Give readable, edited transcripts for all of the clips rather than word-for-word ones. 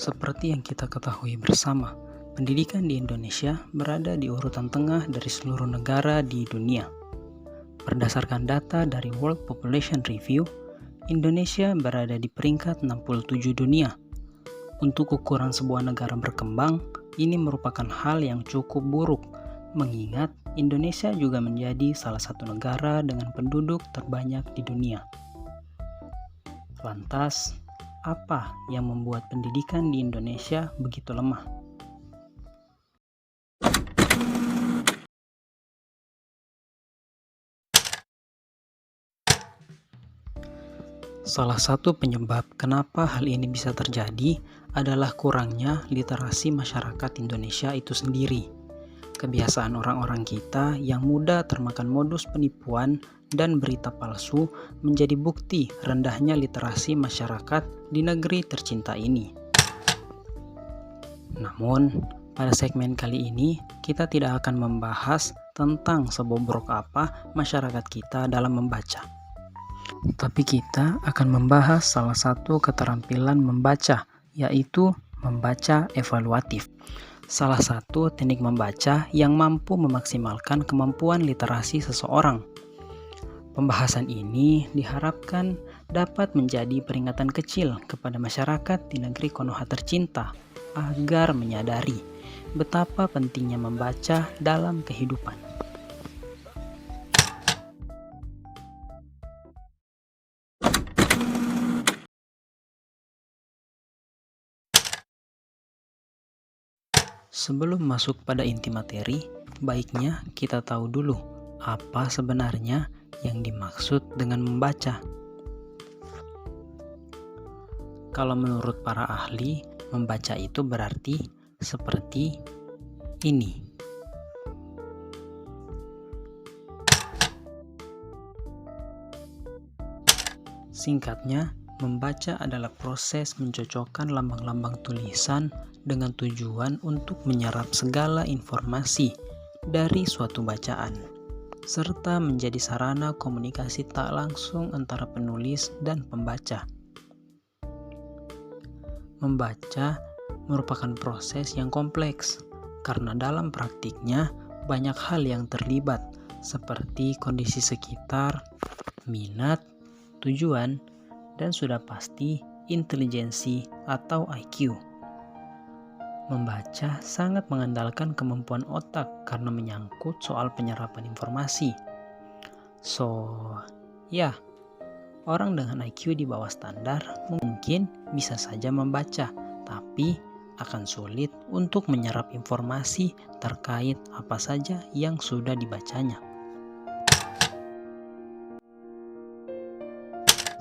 Seperti yang kita ketahui bersama, pendidikan di Indonesia berada di urutan tengah dari seluruh negara di dunia. Berdasarkan data dari World Population Review, Indonesia berada di peringkat 67 dunia. Untuk ukuran sebuah negara berkembang, ini merupakan hal yang cukup buruk, mengingat Indonesia juga menjadi salah satu negara dengan penduduk terbanyak di dunia. Lantas, apa yang membuat pendidikan di Indonesia begitu lemah? Salah satu penyebab kenapa hal ini bisa terjadi adalah kurangnya literasi masyarakat Indonesia itu sendiri. Kebiasaan orang-orang kita yang mudah termakan modus penipuan dan berita palsu menjadi bukti rendahnya literasi masyarakat di negeri tercinta ini. Namun, pada segmen kali ini kita tidak akan membahas tentang sebobrok apa masyarakat kita dalam membaca. Tapi kita akan membahas salah satu keterampilan membaca, yaitu membaca evaluatif. Salah satu teknik membaca yang mampu memaksimalkan kemampuan literasi seseorang. Pembahasan ini diharapkan dapat menjadi peringatan kecil kepada masyarakat di negeri Konoha tercinta agar menyadari betapa pentingnya membaca dalam kehidupan. Sebelum masuk pada inti materi, baiknya kita tahu dulu apa sebenarnya yang dimaksud dengan membaca. Kalau menurut para ahli, membaca itu berarti seperti ini. Singkatnya, membaca adalah proses mencocokkan lambang-lambang tulisan dengan tujuan untuk menyerap segala informasi dari suatu bacaan, serta menjadi sarana komunikasi tak langsung antara penulis dan pembaca. Membaca merupakan proses yang kompleks, karena dalam praktiknya banyak hal yang terlibat, seperti kondisi sekitar, minat, tujuan, dan sudah pasti intelijensi atau IQ. Membaca sangat mengandalkan kemampuan otak karena menyangkut soal penyerapan informasi. Orang dengan IQ di bawah standar mungkin bisa saja membaca, tapi akan sulit untuk menyerap informasi terkait apa saja yang sudah dibacanya.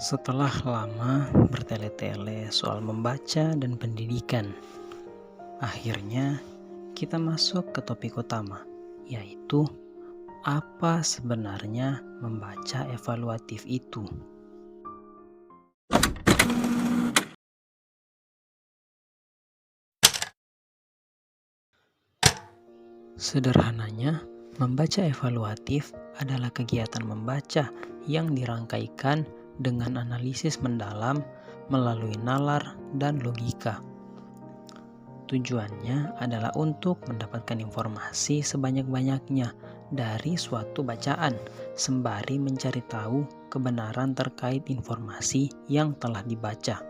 Setelah lama bertele-tele soal membaca dan pendidikan, akhirnya kita masuk ke topik utama, yaitu apa sebenarnya membaca evaluatif itu. Sederhananya, membaca evaluatif adalah kegiatan membaca yang dirangkaikan dengan analisis mendalam melalui nalar dan logika. Tujuannya adalah untuk mendapatkan informasi sebanyak-banyaknya dari suatu bacaan, sembari mencari tahu kebenaran terkait informasi yang telah dibaca.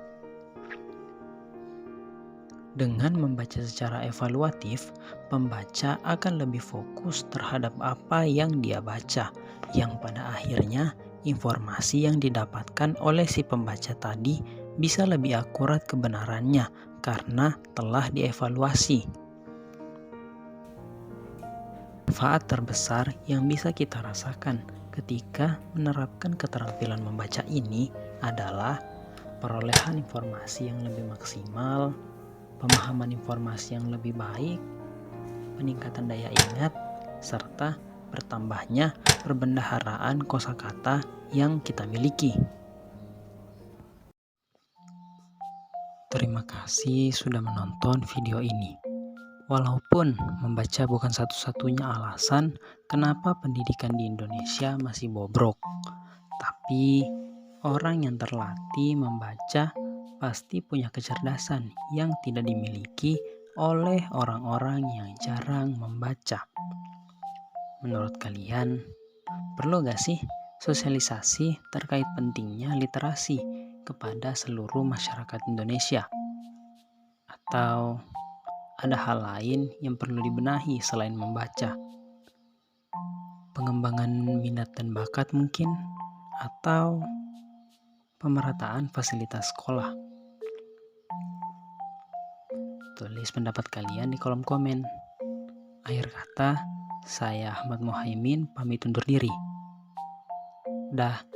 Dengan membaca secara evaluatif, pembaca akan lebih fokus terhadap apa yang dia baca, yang pada akhirnya informasi yang didapatkan oleh si pembaca tadi bisa lebih akurat kebenarannya karena telah dievaluasi. Manfaat terbesar yang bisa kita rasakan ketika menerapkan keterampilan membaca ini adalah perolehan informasi yang lebih maksimal, pemahaman informasi yang lebih baik, peningkatan daya ingat, serta bertambahnya perbendaharaan kosakata yang kita miliki. Terima kasih sudah menonton video ini. Walaupun membaca bukan satu-satunya alasan kenapa pendidikan di Indonesia masih bobrok, tapi orang yang terlatih membaca pasti punya kecerdasan yang tidak dimiliki oleh orang-orang yang jarang membaca. Menurut kalian, perlu gak sih sosialisasi terkait pentingnya literasi kepada seluruh masyarakat Indonesia? Atau ada hal lain yang perlu dibenahi selain membaca? Pengembangan minat dan bakat mungkin? Atau pemerataan fasilitas sekolah? Tulis pendapat kalian di kolom komen. Akhir kata, saya Ahmad Muhaimin pamit undur diri. Dah.